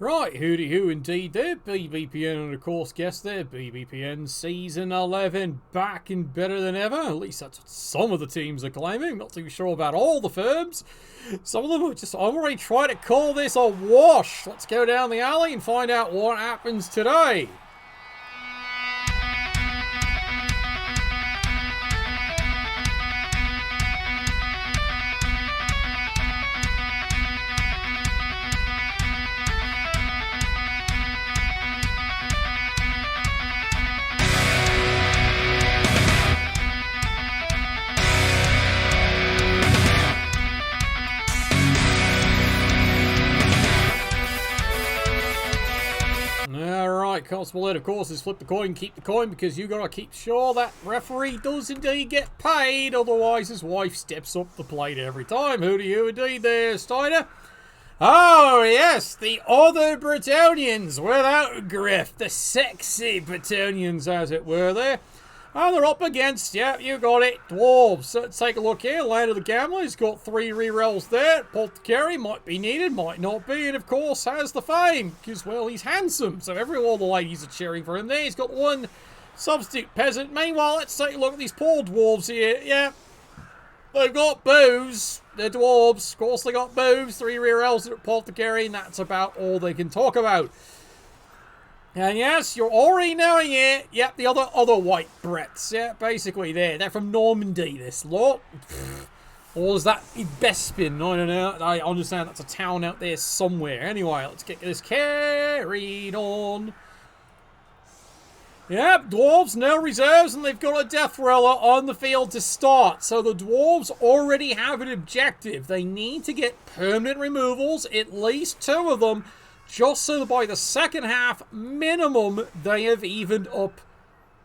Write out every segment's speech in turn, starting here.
Right, hooty hoo indeed there, BBPN and of course guess there, BBPN Season 11 back and better than ever, at least that's what some of the teams are claiming, not too sure about all the firms. Some of them are just already trying to call this a wash. Let's go down the alley and find out what happens today. Alright, Constable Ed, of course, is flip the coin, keep the coin, because you gotta keep sure that referee does indeed get paid, otherwise his wife steps up the plate every time. Who do you indeed there, Steiner? Oh, yes, the other Bretonians, without griff, the sexy Bretonians, as it were, there. And they're up against, yeah, you got it, Dwarves. So let's take a look here. Land of the Gambler, he's got 3 rerolls there. Pulp to carry, might be needed, might not be, and of course has the fame, because, well, he's handsome. So all the ladies are cheering for him there. He's got 1 substitute peasant. Meanwhile, let's take a look at these poor Dwarves here. Yeah, they've got booze. They're Dwarves. Of course they got booze. 3 rerolls at Pulp to carry, and that's about all they can talk about. And yes, you're already knowing it. Yep, the other white Brets. Yeah, basically they're from Normandy, this lot. Or is that Bespin? I don't know. I understand that's a town out there somewhere. Anyway, let's get this carried on. Yep, Dwarves, no reserves, and they've got a Death Roller on the field to start. So the Dwarves already have an objective. They need to get permanent removals, at least 2 of them, just so that by the second half, minimum, they have evened up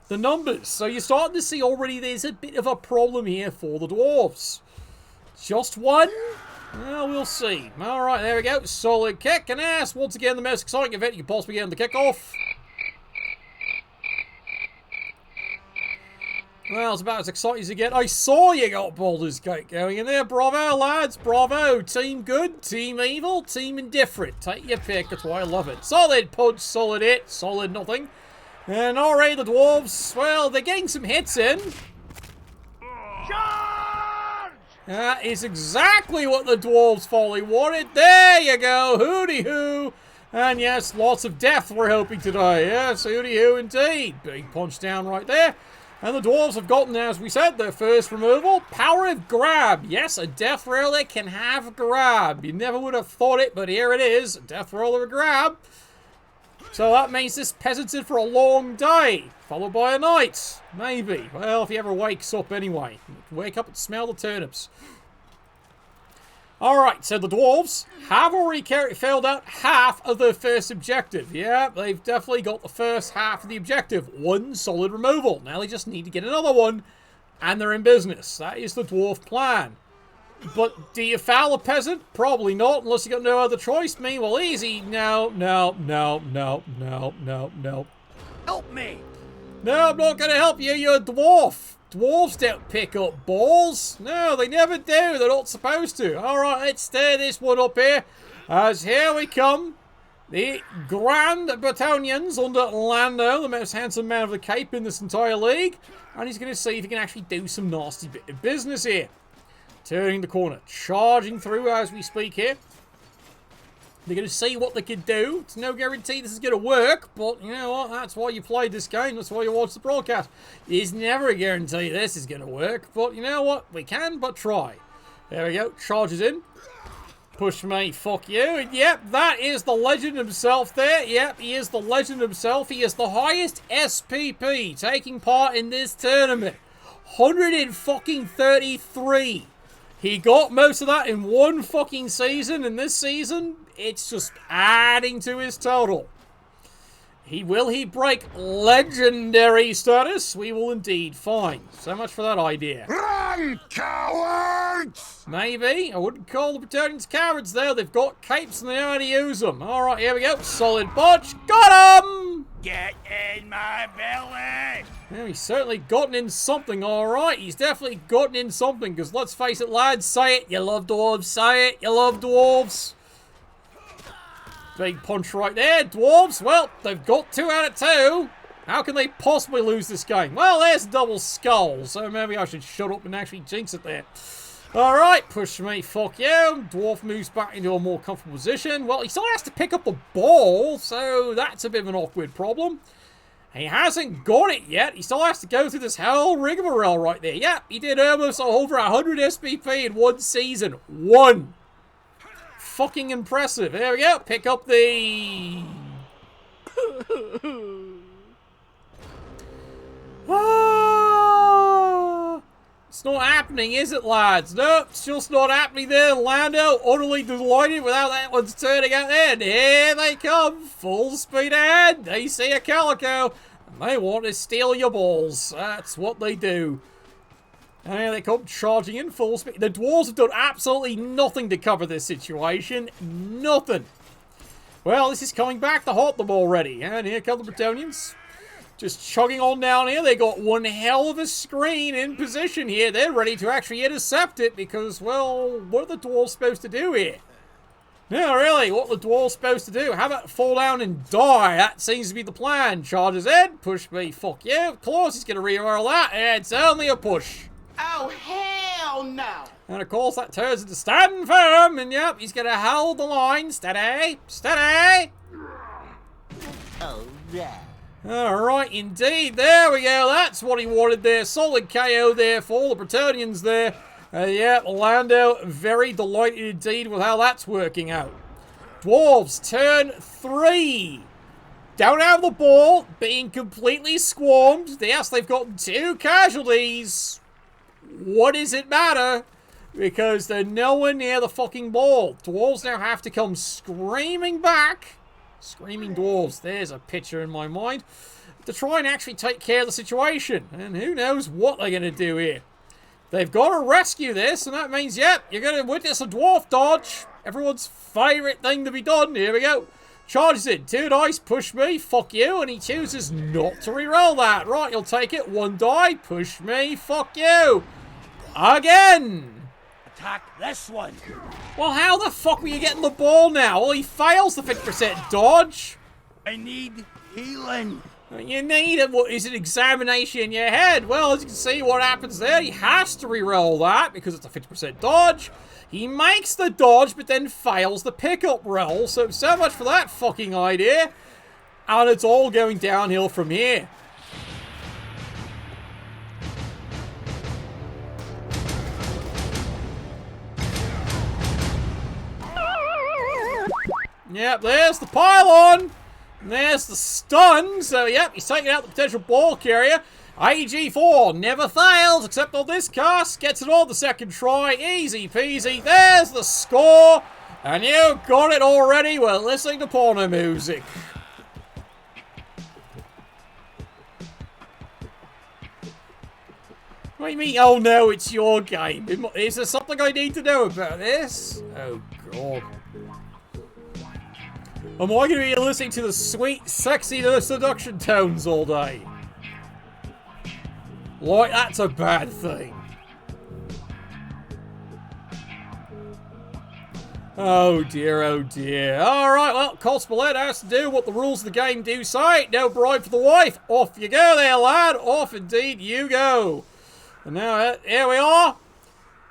the numbers. So you're starting to see already there's a bit of a problem here for the Dwarves. Just 1? Well, we'll see. Alright, there we go. Solid kick and ass. Once again, the most exciting event you can possibly get on the kickoff. Well, it's about as exciting as you get. I saw you got Baldur's Gate going in there. Bravo, lads. Bravo. Team good, team evil, team indifferent. Take your pick. That's why I love it. Solid punch, solid hit, solid nothing. And alright, the Dwarves, well, they're getting some hits in. Charge! That is exactly what the Dwarves folly wanted. There you go. Hooty-hoo. And yes, lots of death we're hoping today. Yes, hooty-hoo indeed. Big punch down right there. And the Dwarves have gotten, as we said, their first removal. Power of Grab. Yes, a Death Roller can have Grab. You never would have thought it, but here it is. A Death Roller Grab. So that means this peasant's in for a long day. Followed by a night. Maybe. Well, if he ever wakes up anyway. Wake up and smell the turnips. Alright, so the Dwarves have already failed out half of their first objective. Yeah, they've definitely got the first half of the objective. 1 solid removal. Now they just need to get another one, and they're in business. That is the Dwarf plan. But do you foul a peasant? Probably not, unless you got no other choice. Meanwhile, easy. No. Help me! No, I'm not going to help you. You're a dwarf. Dwarves don't pick up balls. No, they never do. They're not supposed to. Alright, let's stir this one up here. As here we come. The Grand Bretonians under Lando, the most handsome man of the Cape in this entire league. And he's going to see if he can actually do some nasty bit of business here. Turning the corner. Charging through as we speak here. They're going to see what they can do. It's no guarantee this is going to work, but you know what? That's why you played this game. That's why you watch the broadcast. There's never a guarantee this is going to work, but you know what? We can but try. There we go. Charges in. Push me, fuck you. And yep, that is the legend himself there. Yep, he is the legend himself. He is the highest SPP taking part in this tournament. 133. He got most of that in 1 fucking season, and this season, it's just adding to his total. Will he break legendary status? We will indeed find. So much for that idea. Run, cowards! Maybe. I wouldn't call the Bretonians cowards, though. They've got capes and they know how to use them. Alright, here we go. Solid punch. Got him! Get in my belly! Well, he's certainly gotten in something, alright. He's definitely gotten in something, because let's face it, lads, say it. You love Dwarves, say it. You love Dwarves. Big punch right there. Dwarves, well, they've got 2 out of 2. How can they possibly lose this game? Well, there's double skull, so maybe I should shut up and actually jinx it there. Alright, push me, fuck you. Dwarf moves back into a more comfortable position. Well, he still has to pick up the ball, so that's a bit of an awkward problem. He hasn't got it yet. He still has to go through this whole rigmarole right there. Yeah, he did almost over 100 SPP in 1 season. 1. Fucking impressive. There we go. Pick up the... It's not happening, is it, lads? Nope, it's just not happening there. Lando, utterly delighted with how that one's turning out there. And here they come, full speed ahead. They see a Calico, and they want to steal your balls. That's what they do. And here they come, charging in full speed. The Dwarves have done absolutely nothing to cover this situation. Nothing. Well, this is coming back to haunt them already. And here come the Bretonians. Just chugging on down here. They got one hell of a screen in position here. They're ready to actually intercept it because, well, what are the Dwarves supposed to do here? No, really, what are the Dwarves supposed to do? How about fall down and die? That seems to be the plan. Charges in, push me, fuck you. Of course he's going to reroll that. It's only a push. Oh, hell no. And of course that turns into stand firm. And yep, he's going to hold the line. Steady, steady. Oh, yeah. Alright, indeed. There we go. That's what he wanted there. Solid KO there for all the Bretonians there. Yeah, Lando, very delighted indeed with how that's working out. Dwarves, turn 3. Don't have the ball, being completely swarmed. Yes, they've got 2 casualties. What does it matter? Because they're nowhere near the fucking ball. Dwarves now have to come screaming back. Screaming Dwarves, there's a picture in my mind, to try and actually take care of the situation. And who knows what they're going to do here. They've got to rescue this, and that means, yep, you're going to witness a dwarf dodge. Everyone's favourite thing to be done. Here we go. Charges in. 2 dice, push me, fuck you, and he chooses not to reroll that. Right, you'll take it. 1 die, push me, fuck you. Again. Attack this one. Well, how the fuck were you getting the ball now? Well, he fails the 50% dodge. I need healing. You need it. What is an examination in your head? Well, as you can see what happens there, he has to re-roll that because it's a 50% dodge. He makes the dodge, but then fails the pickup roll. So much for that fucking idea. And it's all going downhill from here. Yep, there's the pylon. And there's the stun. So, yep, he's taking out the potential ball carrier. AG4 never fails, except on this cast. Gets it on the second try. Easy peasy. There's the score. And you got it already. We're listening to porno music. What do you mean, oh no, it's your game? Is there something I need to know about this? Oh, God. Am I going to be listening to the sweet, sexy seduction tones all day? Like, that's a bad thing. Oh dear, oh dear. Alright, well, Cosmolet has to do what the rules of the game do say. No bride for the wife. Off you go there, lad. Off indeed you go. And now, here we are.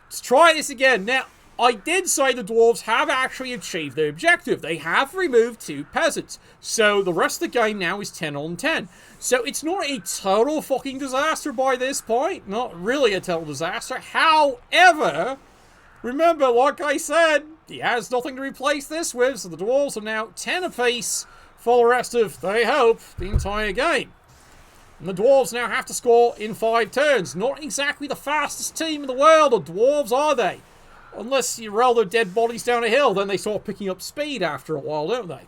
Let's try this again. Now, I did say the Dwarves have actually achieved their objective. They have removed 2 peasants. So the rest of the game now is 10 on 10. So it's not a total fucking disaster by this point. Not really a total disaster. However, remember, like I said, he has nothing to replace this with. So the Dwarves are now 10 apiece for the rest of, they hope, the entire game. And the Dwarves now have to score in 5 turns. Not exactly the fastest team in the world, the Dwarves, are they? Unless you roll their dead bodies down a hill, then they start picking up speed after a while, don't they?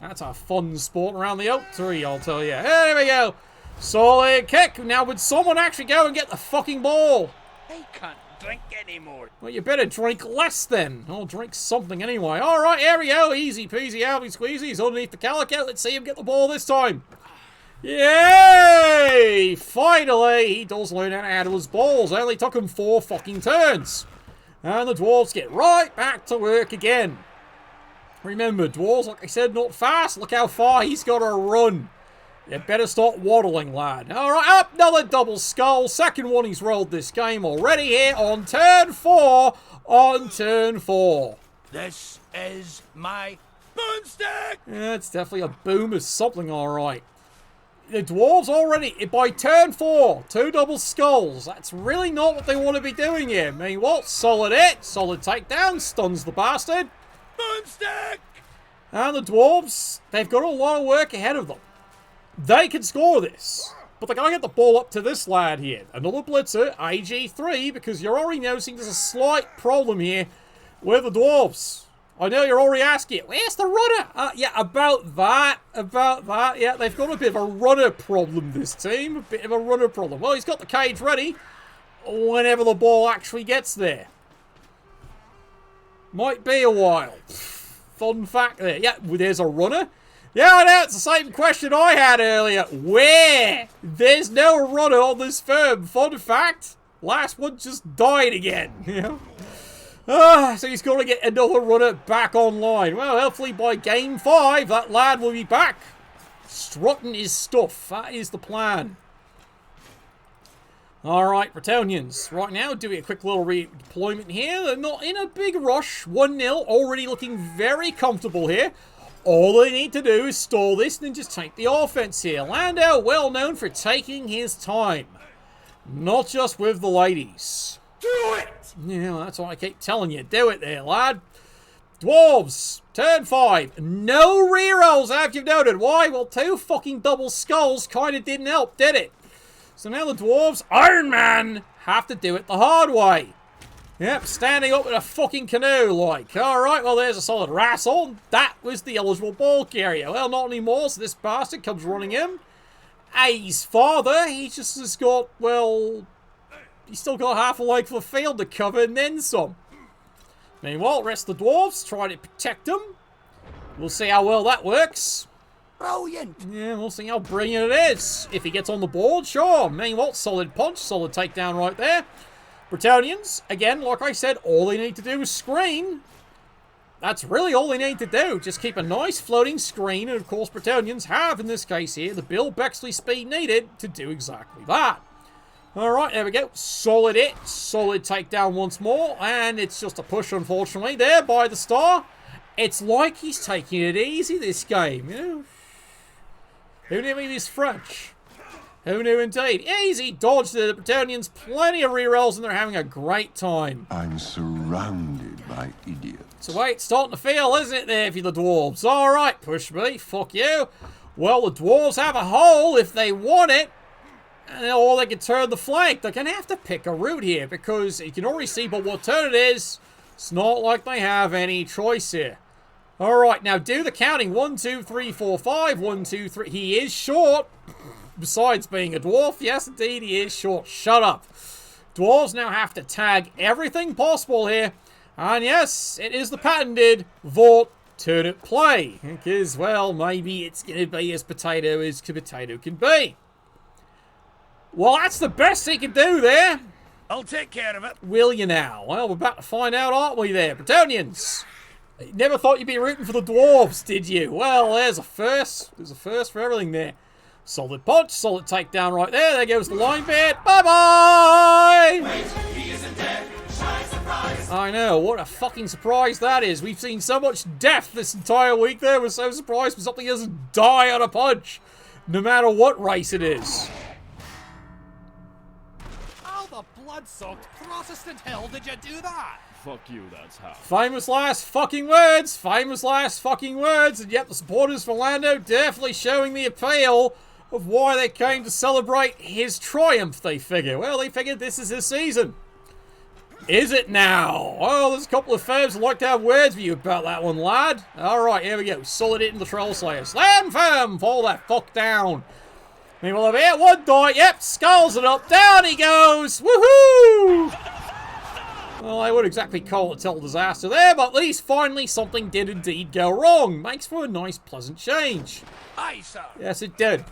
That's a fun sport around the oak tree, I'll tell you. There we go. Solid kick. Now, would someone actually go and get the fucking ball? I can't drink anymore. Well, you better drink less then. Or drink something anyway. All right, here we go. Easy peasy, alvy squeezy. He's underneath the calico. Let's see him get the ball this time. Yay! Finally, he does learn how to handle his balls. It only took him 4 fucking turns. And the Dwarves get right back to work again. Remember, Dwarves, like I said, not fast. Look how far he's got to run. You better start waddling, lad. Alright, up, another double skull. Second one he's rolled this game already here on turn 4. On turn 4. This is my boomstick! Yeah, it's definitely a boom of something, alright. The Dwarves already, by turn 4, 2 double skulls. That's really not what they want to be doing here. Meanwhile, solid hit, solid takedown, stuns the bastard. Boomstick! And the Dwarves, they've got a lot of work ahead of them. They can score this, but they gotta get the ball up to this lad here. Another blitzer, AG3, because you're already noticing there's a slight problem here with the Dwarves. I know you're already asking, where's the runner? Yeah, about that. Yeah, they've got a bit of a runner problem, this team. A bit of a runner problem. Well, he's got the cage ready whenever the ball actually gets there. Might be a while. Fun fact there. Yeah, there's a runner. Yeah, I know, it's the same question I had earlier. Where? There's no runner on this firm. Fun fact, last one just died again. You know? So he's got to get another runner back online. Well, hopefully by game 5, that lad will be back. Strutting his stuff. That is the plan. Alright, Bretonians. Right now, doing a quick little redeployment here. They're not in a big rush. 1-0, already looking very comfortable here. All they need to do is stall this and then just take the offense here. Lando, well known for taking his time. Not just with the ladies. Do it! Yeah, that's what I keep telling you. Do it there, lad. Dwarves, turn 5. No rerolls, have you noted. Why? Well, 2 fucking double skulls kind of didn't help, did it? So now the Dwarves, Iron Man, have to do it the hard way. Yep, standing up in a fucking canoe, like. Alright, well, there's a solid wrestle. That was the eligible ball carrier. Well, not anymore, so this bastard comes running in. A's father, he just has got, well, he's still got half a leg for the field to cover and then some. Meanwhile, the rest of the Dwarves try to protect him. We'll see how well that works. Brilliant! Yeah, we'll see how brilliant it is. If he gets on the board, sure. Meanwhile, solid punch, solid takedown right there. Bretonians, again, like I said, all they need to do is screen. That's really all they need to do. Just keep a nice floating screen. And, of course, Bretonians have, in this case here, the Bill Bexley speed needed to do exactly that. Alright, there we go. Solid hit. Solid takedown once more. And it's just a push, unfortunately, there by the star. It's like he's taking it easy, this game. You know? Who knew he was French? Who knew indeed? Easy dodge there. The Bretonians, plenty of rerolls, and they're having a great time. I'm surrounded by idiots. So wait, it's starting to feel, isn't it, there for the Dwarves? Alright, push me, fuck you. Well, the Dwarves have a hole if they want it. Or they can turn the flank. They're going to have to pick a route here, because you can already see by what turn it is. It's not like they have any choice here. Alright, now do the counting. 1, 2, 3, 4, 5. 1, 2, 3. He is short. Besides being a dwarf, yes, indeed, he is short. Shut up. Dwarves now have to tag everything possible here. And yes, it is the patented Vort turnip play. Because, well, maybe it's going to be as potato can be. Well, that's the best he can do there. I'll take care of it. Will you now? Well, we're about to find out, aren't we there? Bretonians. Never thought you'd be rooting for the Dwarves, did you? Well, there's a first. There's a first for everything there. Solid punch, solid takedown right there. There goes the line bit. Bye-bye! Wait, he isn't dead. Shy surprise. I know, what a fucking surprise that is. We've seen so much death this entire week there. We're so surprised when something doesn't die on a punch. No matter what race it is. How the blood-soaked Protestant hell did you do that? Fuck you, that's how. Famous last fucking words. Famous last fucking words. And yet the supporters for Lando definitely showing the appeal of why they came to celebrate his triumph, they figure. Well, they figured this is his season. Is it now? Oh, there's a couple of firms who'd like to have words with you about that one, lad. Alright, here we go. Solid hit in the Troll Slayer. Slam firm! Fall that fuck down. Meanwhile over here, one die. Yep, skulls it up. Down he goes. Woohoo! Well, I wouldn't exactly call it a total disaster there, but at least finally something did indeed go wrong. Makes for a nice, pleasant change. Aye, sir. Yes, it did.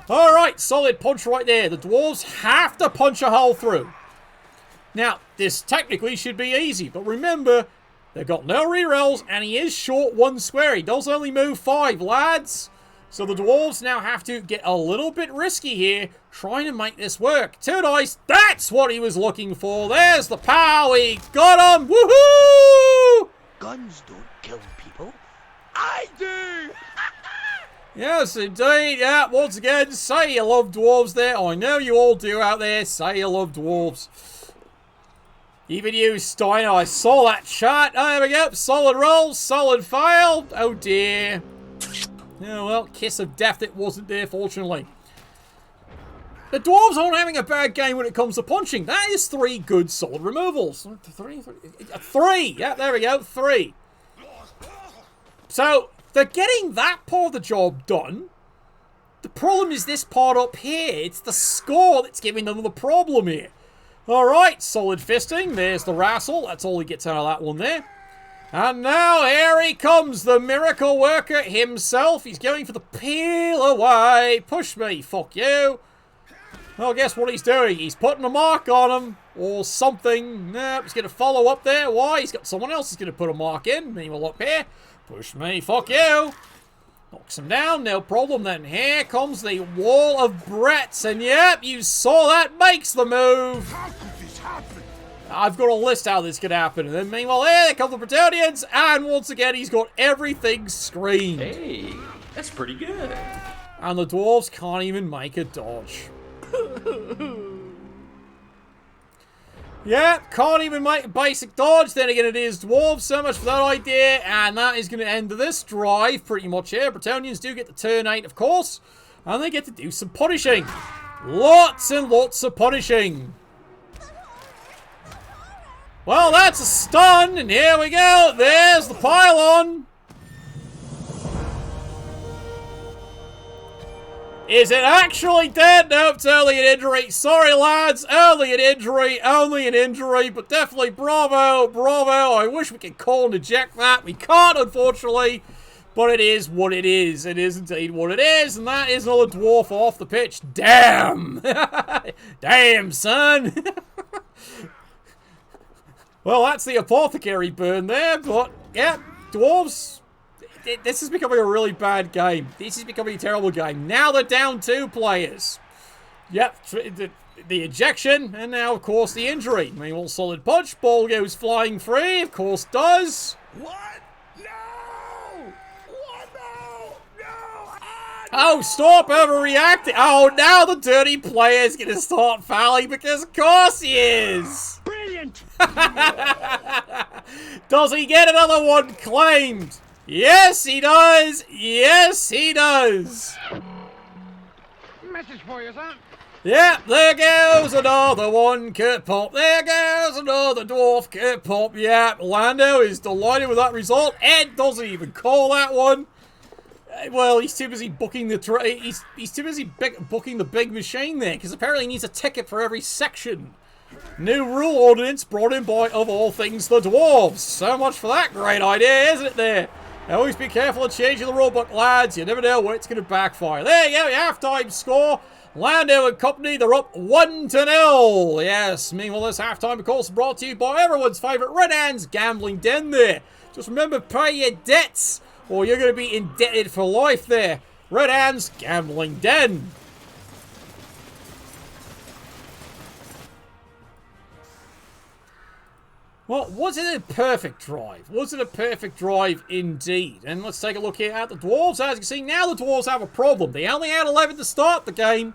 Alright, solid punch right there. The Dwarves have to punch a hole through. Now, this technically should be easy, but remember, They've got no rerolls, and he is short 1 square. He does only move 5, lads. So the Dwarves now have to get a little bit risky here, trying to make this work. 2 dice, that's what he was looking for. There's the power, we got him, woohoo! Guns don't kill people. I do! Yes, indeed, yeah, once again, say you love Dwarves there. I know you all do out there, say you love Dwarves. Even you, Steiner, I saw that chat. Oh, there we go, solid roll, solid fail. Oh dear. Oh, well, kiss of death it wasn't there, fortunately. The Dwarves aren't having a bad game when it comes to punching. That is 3 good solid removals. 3. Yeah, there we go. 3. So, they're getting that part of the job done. The problem is this part up here. It's the score that's giving them the problem here. Alright, solid fisting. There's the wrestle. That's all he gets out of that one there. And now here he comes, the miracle worker himself. He's going for the peel away. Push me, fuck you. Well, guess what he's doing? He's putting a mark on him. Or something. Nope, he's going to follow up there. Why? He's got someone else who's going to put a mark in. Meanwhile, up here. Push me, fuck you. Knocks him down, no problem then. Here comes the wall of Brets. And yep, you saw that. Makes the move. How could this happen? I've got a list how this could happen. And then meanwhile, here come the Bretonians. And once again, he's got everything screened. Hey, that's pretty good. And the Dwarves can't even make a dodge. Yeah, can't even make a basic dodge. Then again, it is Dwarves. So much for that idea. And that is going to end this drive pretty much here. Bretonians do get the turn 8, of course. And they get to do some punishing. Lots and lots of punishing. Well, that's a stun, and here we go. There's the pylon. Is it actually dead? Nope, it's only an injury. Sorry, lads. Only an injury, but definitely bravo, bravo. I wish we could call and eject that. We can't, unfortunately, but it is what it is. It is indeed what it is, and that is another dwarf off the pitch. Damn. Damn, son. Well, that's the apothecary burn there, but, yeah, Dwarves, this is becoming a really bad game. This is becoming a terrible game. Now they're down 2 players. Yep, the ejection, and now, of course, the injury. Meanwhile, solid punch, ball goes flying free, of course does. What? No! What? No! No! Oh, stop overreacting. Oh, now the dirty player's going to start fouling because, of course, he is. Brilliant! Does he get another one claimed? Yes, he does. Yes, he does. Message for you, son. Yeah, there goes another one, Kurt Pop. There goes another dwarf, Kurt Pop. Yeah, Lando is delighted with that result. Ed doesn't even call that one. Well, he's too busy booking the he's too busy booking the big machine there, because apparently he needs a ticket for every section. New rule ordinance brought in by, of all things, the Dwarves. So much for that great idea, isn't it there? Always be careful of changing the rulebook, lads. You never know where it's going to backfire. There you go, halftime score. Lando and company, they're up 1-0. Yes, meanwhile, this halftime, of course, brought to you by everyone's favourite Red Hand's Gambling Den there. Just remember, pay your debts, or you're going to be indebted for life there. Red Hand's Gambling Den. Well, was it a perfect drive? Was it a perfect drive indeed? And let's take a look here at the Dwarves. As you can see, now the Dwarves have a problem. They only had 11 to start the game.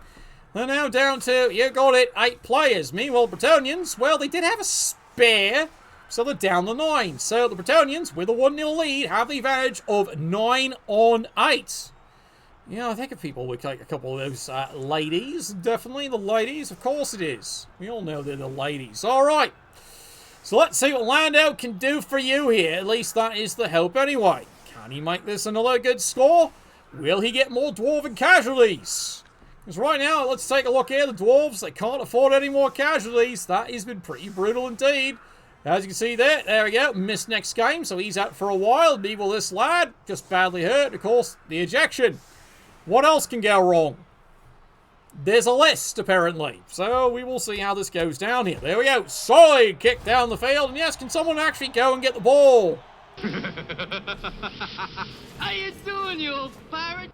They're now down to, you got it, 8 players. Meanwhile, Bretonians, well, they did have a spare, so they're down to 9. So the Bretonians, with a 1-0 lead, have the advantage of 9 on 8. Yeah, I think of people with like a couple of those ladies. Definitely the ladies. Of course it is. We all know they're the ladies. All right. So let's see what Lando can do for you here. At least that is the hope anyway. Can he make this another good score? Will he get more Dwarven casualties? Because right now, let's take a look here. The Dwarves, they can't afford any more casualties. That has been pretty brutal indeed. As you can see there we go. Missed next game, so he's out for a while. Meanwhile, this lad, just badly hurt. Of course, the ejection. What else can go wrong? There's a list, apparently. So we will see how this goes down here. There we go. Solid kick down the field. And yes, can someone actually go and get the ball? How you doing, you old pirate?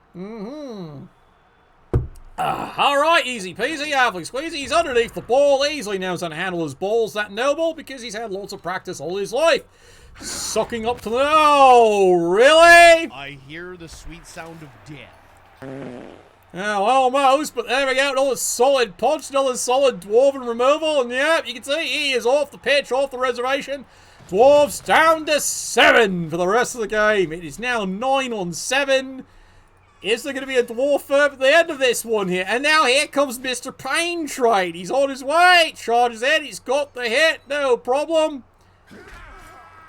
Alright, easy peasy, Avely squeezy. He's underneath the ball. Easily knows how to handle his balls. That noble because he's had lots of practice all his life. Sucking up to the... Oh, really? I hear the sweet sound of death. Oh, almost, but there we go. Another solid punch, another solid Dwarven removal. And yeah, you can see he is off the pitch, off the reservation. Dwarves down to 7 for the rest of the game. It is now 9-on-7. Is there going to be a Dwarf at the end of this one here? And now here comes Mr. Pain Trade. He's on his way. Charges in. He's got the hit. No problem.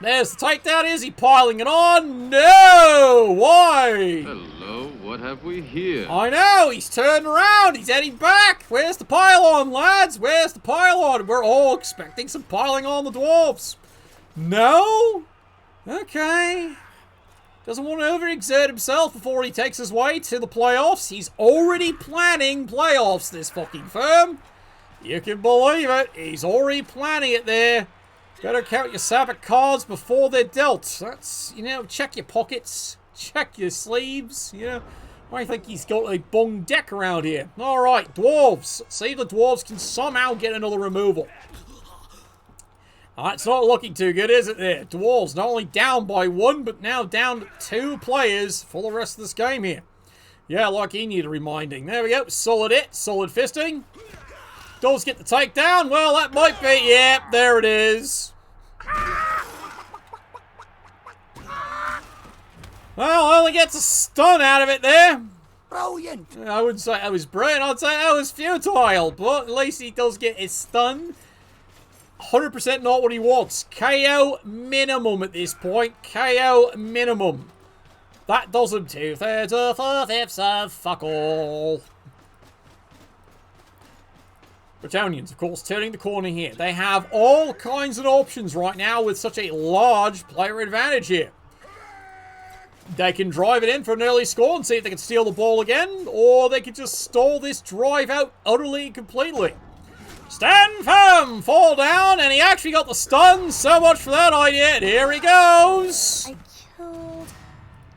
There's the takedown. Is he piling it on? No! Why? Hello, what have we here? I know! He's turned around! He's heading back! Where's the pile-on, lads? Where's the pile-on? We're all expecting some piling on the Dwarves. No? Okay. Doesn't want to overexert himself before he takes his way to the playoffs. He's already planning playoffs, this fucking firm. You can believe it. He's already planning it there. Better count your Sabbath cards before they're dealt. That's, you know, check your pockets. Check your sleeves, you know. I think he's got a bong deck around here. Alright, Dwarves. See if the Dwarves can somehow get another removal. It's not looking too good, is it there? Dwarves not only down by 1, but now down to 2 players for the rest of this game here. Yeah, like he needed reminding. There we go. Solid hit. Solid fisting. Does get the takedown? Well, that might be. Yeah, there it is. Well, only gets a stun out of it there. Brilliant. I wouldn't say that was brilliant. I'd say that was futile. But at least he does get his stun. 100% not what he wants. KO minimum at this point. KO minimum. That does him 2/3 or 4/5 of fuck all. Bretonians, of course, turning the corner here. They have all kinds of options right now with such a large player advantage here. They can drive it in for an early score and see if they can steal the ball again, or they can just stall this drive out utterly and completely. Stand firm, fall down, and he actually got the stun. So much for that idea. And here he goes. I killed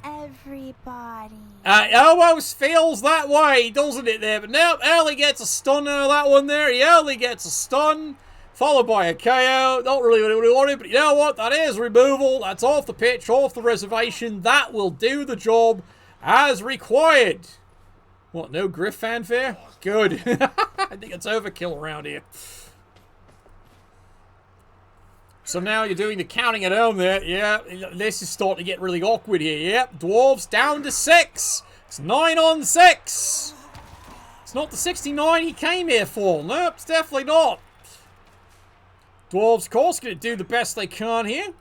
everybody. It almost feels that way, doesn't it there? But nope, early gets a stun out of that one there. He only gets a stun, followed by a KO. Not really what we wanted, but you know what? That is removal. That's off the pitch, off the reservation. That will do the job as required. What, no Griff fanfare? Good. I think it's overkill around here. So now you're doing the counting at home there. Yeah, this is starting to get really awkward here. Yep, Dwarves down to 6. It's 9-on-6. It's not the 69 he came here for. Nope, it's definitely not. Dwarves, of course, going to do the best they can here.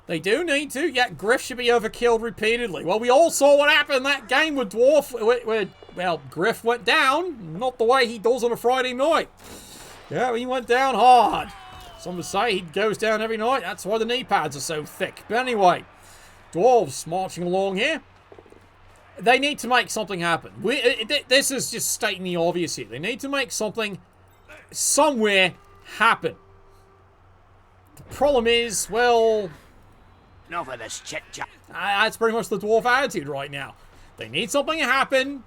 They do need to. Yeah, Griff should be overkilled repeatedly. Well, we all saw what happened in that game with Dwarf, where well, Griff went down. Not the way he does on a Friday night. Yeah, he went down hard. Some would say he goes down every night. That's why the knee pads are so thick. But anyway, Dwarves marching along here. They need to make something happen. This is just stating the obvious here. They need to make something somewhere happen. The problem is, well... Enough of this chit-chat. That's pretty much the Dwarf attitude right now. They need something to happen.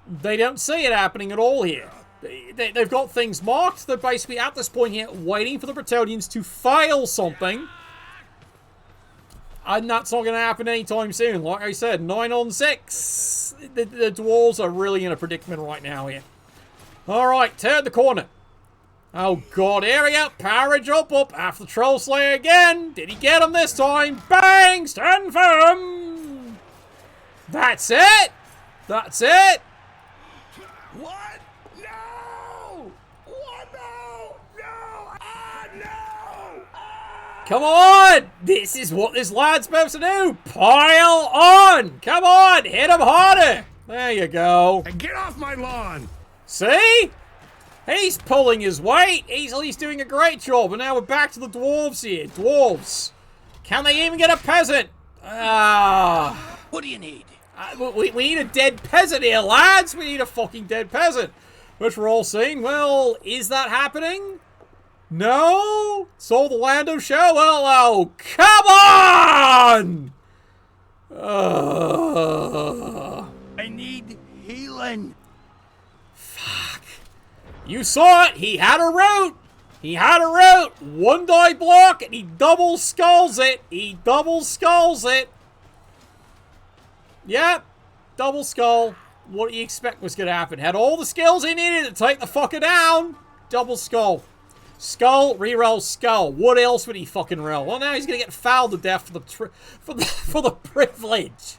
They don't see it happening at all here. They've got things marked. They're basically at this point here waiting for the Bretonians to fail something. And that's not going to happen anytime soon. Like I said, 9-on-6. The Dwarves are really in a predicament right now here. Alright, turn the corner. Oh god, here we go. Power jump up after the Troll Slayer again. Did he get him this time? Bang! Stand firm! That's it! That's it! What? No! What? No! No! Ah, no! Ah! Come on! This is what this lad's supposed to do! Pile on! Come on! Hit him harder! There you go. And get off my lawn! See? He's pulling his weight. He's doing a great job. And now we're back to the Dwarves here. Dwarves. Can they even get a peasant? What do you need? We need a dead peasant here, lads. We need a fucking dead peasant. which we're all seeing. Well, is that happening? No? Saw the Lando show? Well, oh, come on! I need healing. Fuck. You saw it. He had a route. He had a route. One die block, and he double skulls it. He double skulls it. Yep. Double skull. What do you expect was going to happen? Had all the skills he needed to take the fucker down. Double skull. Skull, reroll, skull. What else would he fucking roll? Well, now he's gonna get fouled to death for the privilege.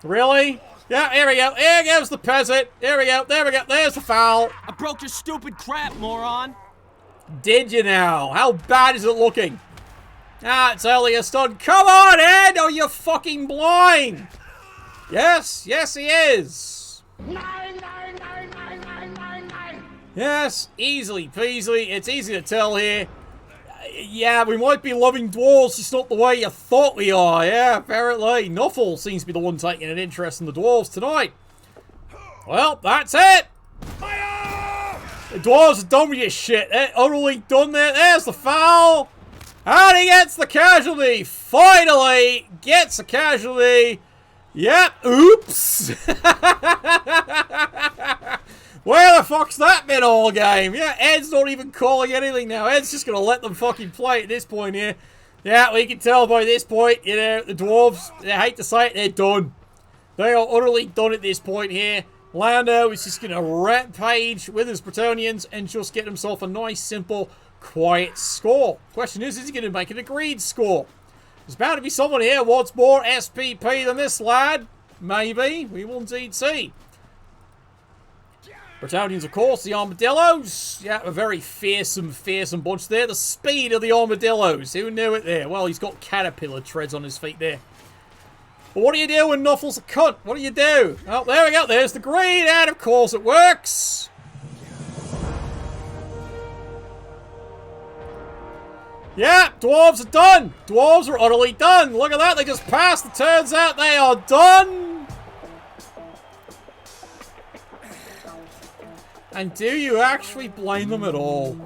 Really? Yeah, here we go. Here goes the peasant. Here we go. There we go. There's the foul. I broke your stupid crap, moron. Did you now? How bad is it looking? Ah, it's only a stun. Come on, Ed! Are you fucking blind? Yes, yes, he is. Yes, easily peasily. It's easy to tell here. Yeah, we might be loving dwarves, just not the way you thought we are. Yeah, apparently. Nuffle seems to be the one taking an interest in the dwarves tonight. Well, that's it. The dwarves are done with your shit. They're utterly done there. There's the foul. And he gets the casualty. Finally gets a casualty. Yep. Oops. Where the fuck's that been all game? Yeah, Ed's not even calling anything now. Ed's just going to let them fucking play at this point here. Yeah, we can tell by this point, you know, the dwarves, I hate to say it, they're done. They are utterly done at this point here. Lando is just going to rampage with his Bretonnians and just get himself a nice, simple, quiet score. Question is he going to make an agreed score? There's bound to be someone here who wants more SPP than this lad. Maybe. We will indeed see. Bretonnians, of course, the armadillos. Yeah, a very fearsome bunch there. The speed of the armadillos. Who knew it there? Well, he's got caterpillar treads on his feet there. But what do you do when Nuffle's a cunt? What do you do? Oh, there we go. There's the green, and of course it works. Yeah, dwarves are done. Dwarves are utterly done. Look at that. They just passed. It turns out they are done. And do you actually blame them at all?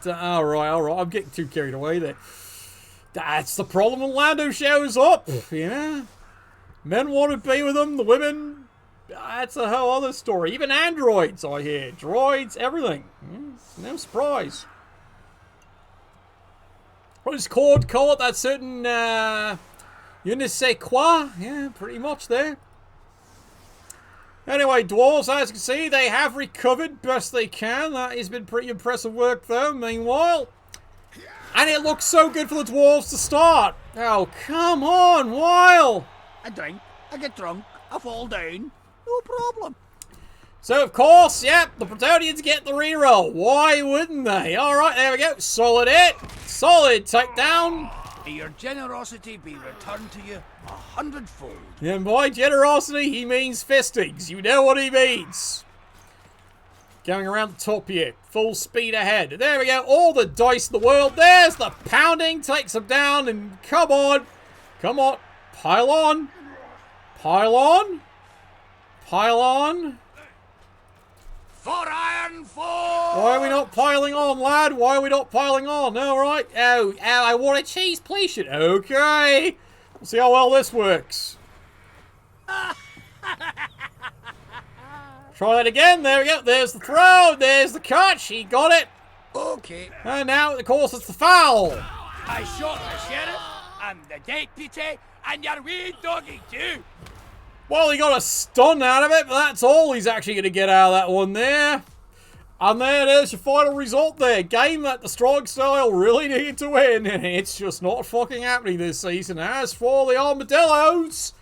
Alright, I'm getting too carried away there. That's the problem when Lando shows up, you know? Men want to be with him, the women, that's a whole other story. Even androids, I hear. Droids, everything. No surprise. What is called? Call it that certain, je ne sais quoi? Yeah, pretty much there. Anyway, dwarves, as you can see, they have recovered best they can. That has been pretty impressive work, though, meanwhile. And it looks so good for the dwarves to start. Oh, come on, Weil. I drink, I get drunk, I fall down. No problem. So, of course, yep, the Bretonnians get the reroll. Why wouldn't they? Alright, there we go. Solid hit. Solid takedown. May your generosity be returned to you 100-fold. And by generosity, he means fistings. You know what he means. Going around the top here. Full speed ahead. There we go. All the dice in the world. There's the pounding. Takes him down. And come on. Come on. Pile on. Pile on. Pile on. For Iron Four! Why are we not piling on, lad? Why are we not piling on? All right. Oh, I want a cheese pleation. Okay. We'll see how well this works. Try that again. There we go. There's the throw. There's the catch. He got it. Okay. And now, of course, it's the foul. I shot the sheriff, I'm the deputy, and your wee doggy too. Well, he got a stun out of it, but that's all he's actually going to get out of that one there. And there it is, your final result there. Game that the strong style really needed to win, and it's just not fucking happening this season. As for the Armadillos,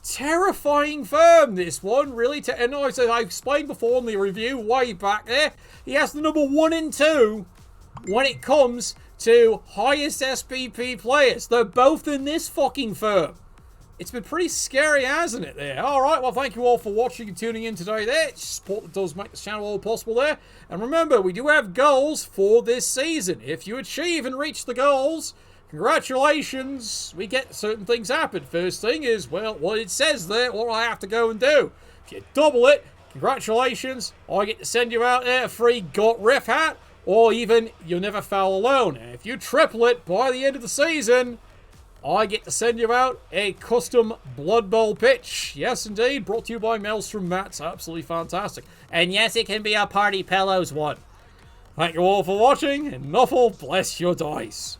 terrifying firm, this one, really. And as I explained before in the review way back there, he has the number 1 and 2 when it comes to highest SPP players. They're both in this fucking firm. It's been pretty scary, hasn't it, there? Alright, well, thank you all for watching and tuning in today there. It's support that does make this channel all possible there. And remember, we do have goals for this season. If you achieve and reach the goals, congratulations. We get certain things happen. First thing is, well, what it says there, what I have to go and do. If you double it, congratulations. I get to send you out there a free Got Ref hat, or even You'll Never Foul Alone. And if you triple it by the end of the season, I get to send you out a custom Blood Bowl pitch. Yes, indeed. Brought to you by Maelstrom Mats. Absolutely fantastic. And yes, it can be a Party Pillows one. Thank you all for watching, and Nuffle bless your dice.